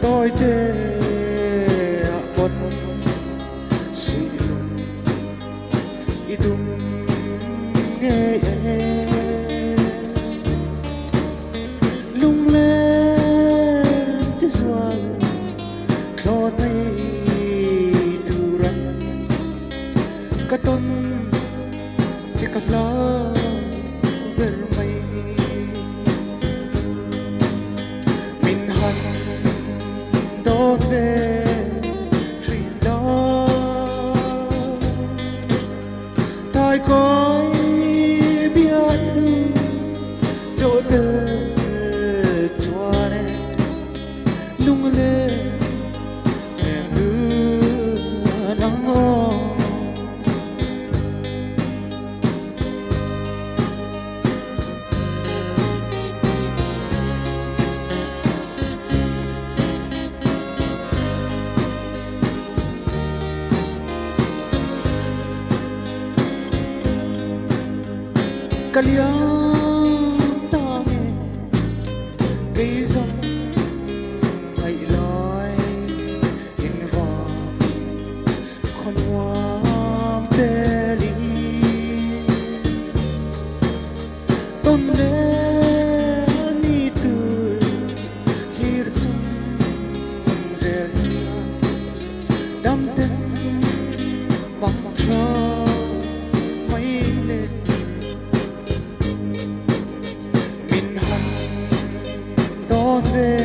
tôi thế bột silum idum nghe lung lên tiếng xuân cho thấy duran katon cakap lah bermain minhan dove trila tai coi biết được chỗ tơ chuane lung lên em mưa nắng o kaliang tangi cây dòng ngày loi in vàng con hoa beli tôn lên đi từ hier sum zelia đam tên bằng cho mấy lên minhan dove